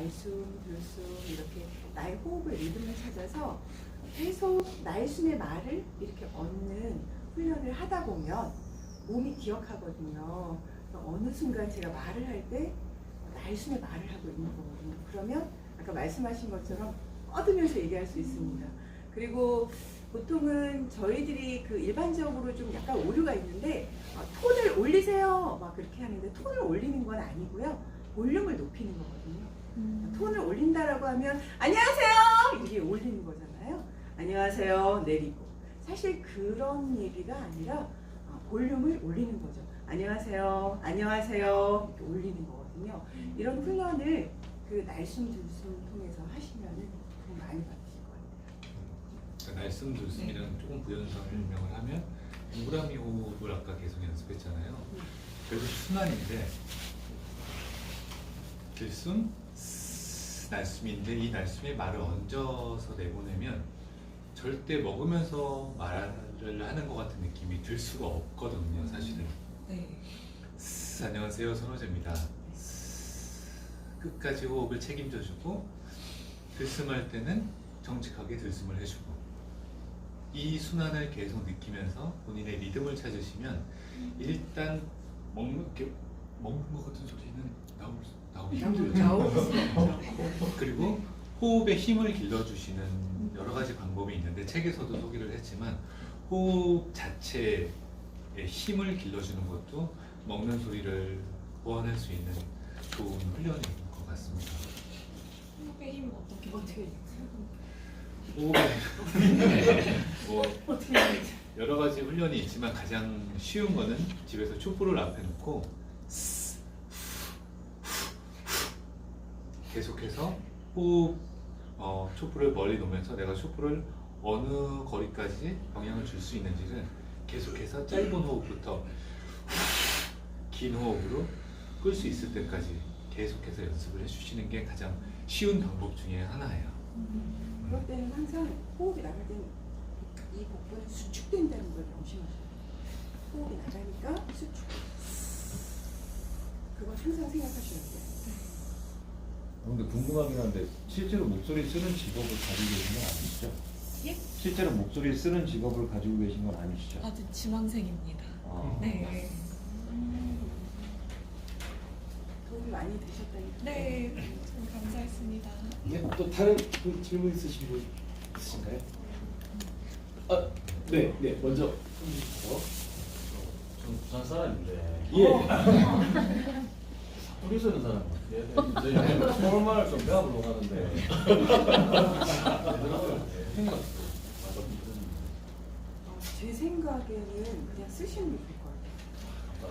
날숨, 들숨 이렇게 나의 호흡의 리듬을 찾아서 계속 날숨의 말을 이렇게 얻는 훈련을 하다 보면 몸이 기억하거든요. 어느 순간 제가 말을 할 때 날숨의 말을 하고 있는 거거든요. 그러면 아까 말씀하신 것처럼 뻗으면서 얘기할 수 있습니다. 그리고 보통은 저희들이 그 일반적으로 좀 약간 오류가 있는데 톤을 올리세요 막 그렇게 하는데 톤을 올리는 건 아니고요. 볼륨을 높이는 거거든요. 톤을 올린다라고 하면 안녕하세요 이게 올리는 거잖아요. 안녕하세요 내리고 사실 그런 얘기가 아니라 볼륨을 올리는 거죠. 안녕하세요 안녕하세요 이렇게 올리는 거거든요. 이런 훈련을 그 날숨 들숨 통해서 하시면은 많이 받으실 것 같아요. 날숨 들숨이랑 조금 부연 설명을 하면 동그라미 호흡을 아까 계속 연습했잖아요. 결국 순환인데 들숨, 날숨인데 이 날숨에 말을 얹어서 내보내면 절대 먹으면서 말을 하는 것 같은 느낌이 들 수가 없거든요, 사실은. 네. 안녕하세요, 선호재입니다. 끝까지 호흡을 책임져주고 들숨할 때는 정직하게 들숨을 해주고 이 순환을 계속 느끼면서 본인의 리듬을 찾으시면 일단 먹는 것 같은 소리는 나오기 힘들죠. 그리고 호흡에 힘을 길러주시는 여러 가지 방법이 있는데 책에서도 소개를 했지만 호흡 자체에 힘을 길러주는 것도 먹는 소리를 보완할 수 있는 좋은 훈련인 것 같습니다. 호흡의 힘 어떻게 호흡에 여러 가지 훈련이 있지만 가장 쉬운 거는 집에서 촛불을 앞에 놓고 계속해서 호흡 촛불을 멀리 놓으면서 내가 촛불을 어느 거리까지 영향을 줄 수 있는지를 계속해서 짧은 호흡부터 긴 호흡으로 끌 수 있을 때까지 계속해서 연습을 해주시는 게 가장 쉬운 방법 중에 하나예요. 그럴 때는 항상 호흡이 나갈 때는 이 복부는 수축된다는 걸 명심하셔야 돼요. 호흡이 나가니까 수축. 그거 항상 생각하셔야 돼요. 근데 궁금하긴 한데 실제로 목소리 쓰는 직업을 가지고 계신 건 아니시죠? 예? 실제로 목소리 쓰는 직업을 가지고 계신 건 아니시죠? 아직 지망생입니다. 네. 도움이 많이 되셨다니까. 네. 좀 감사했습니다. 네, 또 다른 질문 있으신 분 있으신가요? 네, 먼저. 전 부산 사람인데 예. 사투리 쓰는 사람 같아요. 저희 서울말 좀 배워보려고 하는데 제 생각에는 그냥 쓰시는 게 좋을 것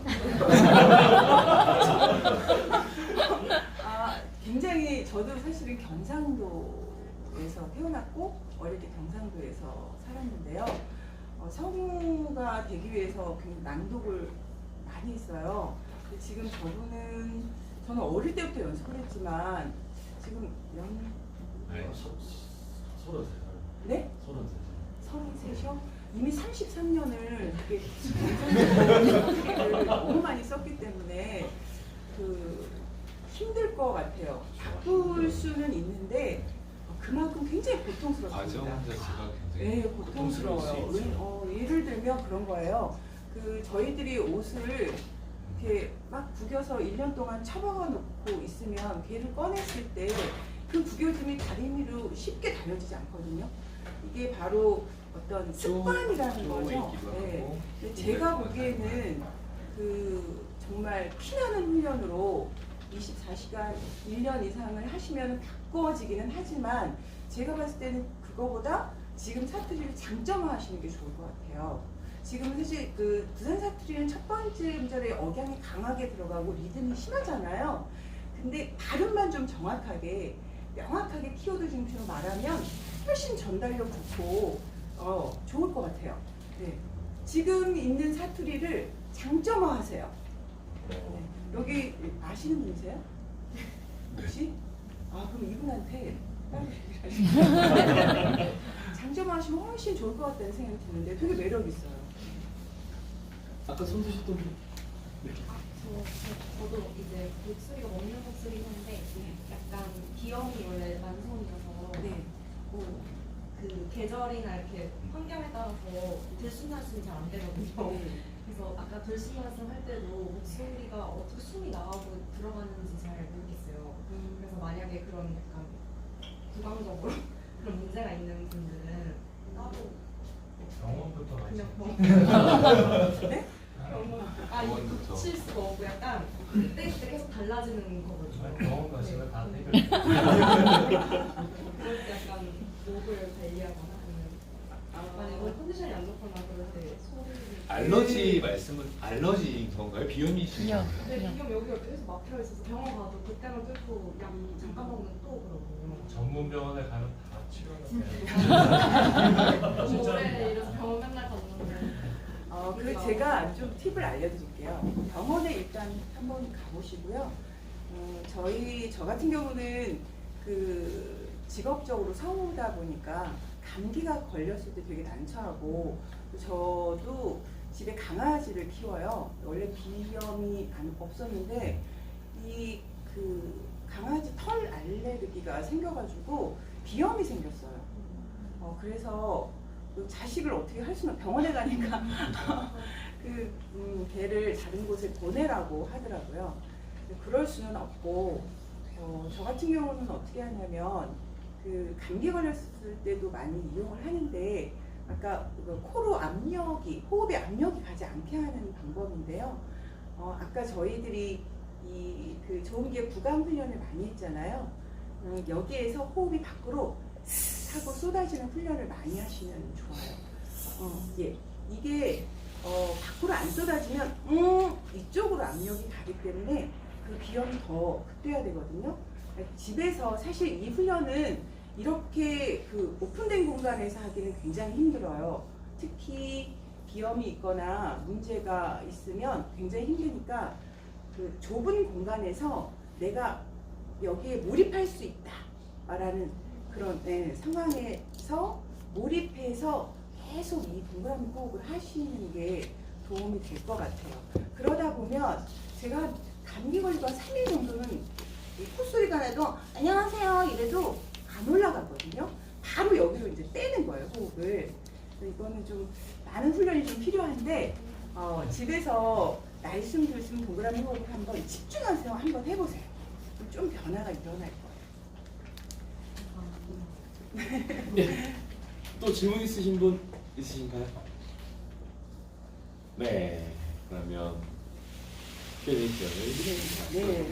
같아요. 굉장히 저도 사실은 경상도에서 태어났고 어릴 때 경상도에서 살았는데요. 성우가 되기 위해서 굉장히 낭독을 많이 했어요. 근데 지금 저는 어릴 때부터 연습을 했지만 지금 네. 33살. 네? 33살. 33이요? 이미 33년을 그게 너무 많이 썼기 때문에 힘들 것 같아요. 바쁠 수는 있는데 그만큼 굉장히 고통스럽습니다. 과정 자체가 굉장히 네, 고통스러울 수 고통스러워요. 있죠. 예를 들면 그런 거예요. 저희들이 옷을 이렇게 막 구겨서 1년 동안 처박아 놓고 있으면 걔를 꺼냈을 때 그 구겨짐이 다리미로 쉽게 다려지지 않거든요. 이게 바로 어떤 습관이라는 거죠. 네. 근데 제가 보기에는 정말 피나는 훈련으로 24시간 1년 이상을 하시면 바꿔지기는 하지만 제가 봤을 때는 그거보다 지금 사투리를 장점화하시는 게 좋을 것 같아요. 지금 사실 부산 사투리는 첫 번째 음절에 억양이 강하게 들어가고 리듬이 심하잖아요. 근데 발음만 좀 정확하게 명확하게 키워드 중심으로 말하면 훨씬 전달력 좋고 좋을 것 같아요. 네. 지금 있는 사투리를 장점화하세요. 네. 여기 아시는 분이세요? 혹시? 그럼 이분한테 장점화하시면 훨씬 좋을 것 같다는 생각이 드는데 되게 매력 있어요. 아까 손 드셨던 분. 저도 이제 목소리가 먹는 목소리긴 한데 약간 계절이나 이렇게 환경에 따라서 들숨날숨이 잘 안 되거든요. 그래서 아까 들숨날숨 할 때도 목소리가 어떻게 숨이 나가고 들어가는지 잘 모르겠어요. 그래서 만약에 그런 약간 구강적으로 그런 문제가 있는 분들은 따로 병원부터 가지. 그냥 병원 네? 병원부터. 고칠 수가 없고 약간 그때그때 계속 달라지는 거거든요. 병원 가시면 다 해결. 그럴 때 약간 목을 관리하거나 아니면 만약에 오늘 컨디션이 안 좋거나 그럴 때 소리를 알러지 말씀은 알러지인 건가요? 비염이신가요? 네, 비염 여기가 계속 막혀 있어서 병원 가도 그때만 뚫고 약 잠깐 먹으면 또 그러거든요. 전문 병원에 가면 다 치료가 돼. 너무 오래 이래서 병원 맨날 갔는데 그래서 제가 좀 팁을 알려드릴게요. 병원에 일단 한번 가보시고요. 저 같은 경우는 그 직업적으로 성우다 보니까 감기가 걸렸을 때 되게 난처하고 저도 집에 강아지를 키워요. 원래 비염이 없었는데 이 그 강아지 털 알레르기가 생겨가지고 비염이 생겼어요. 그래서 그 자식을 어떻게 할 수는 병원에 가니까 걔를 다른 곳에 보내라고 하더라고요. 근데 그럴 수는 없고 저 같은 경우는 어떻게 하냐면 그 감기 걸렸을 때도 많이 이용을 하는데 아까 그 코로 호흡의 압력이 가지 않게 하는 방법인데요. 아까 저희들이 그 좋은기의 구강 훈련을 많이 했잖아요. 여기에서 호흡이 밖으로 스 하고 쏟아지는 훈련을 많이 하시면 좋아요. 예. 이게 밖으로 안 쏟아지면 이쪽으로 압력이 가기 때문에 그 비염이 더 극대화되거든요. 집에서 사실 이 훈련은 이렇게 그 오픈된 공간에서 하기는 굉장히 힘들어요. 특히 비염이 있거나 문제가 있으면 굉장히 힘드니까 그 좁은 공간에서 내가 여기에 몰입할 수 있다라는 그런 상황에서 몰입해서 계속 이 동그라미 호흡을 하시는 게 도움이 될 것 같아요. 그러다 보면 제가 감기 걸리고 한 3일 정도는 이 콧소리가 나도 안녕하세요 이래도 안 올라가거든요. 바로 여기로 이제 빼는 거예요, 호흡을. 이거는 좀 많은 훈련이 좀 필요한데 집에서 날숨들숨 동그라미 호흡을 한번 집중하세요. 한번 해보세요. 좀 변화가 일어날 거예요. 네. 또 질문 있으신 분 있으신가요? 네. 그러면 Q&A 시간을 네.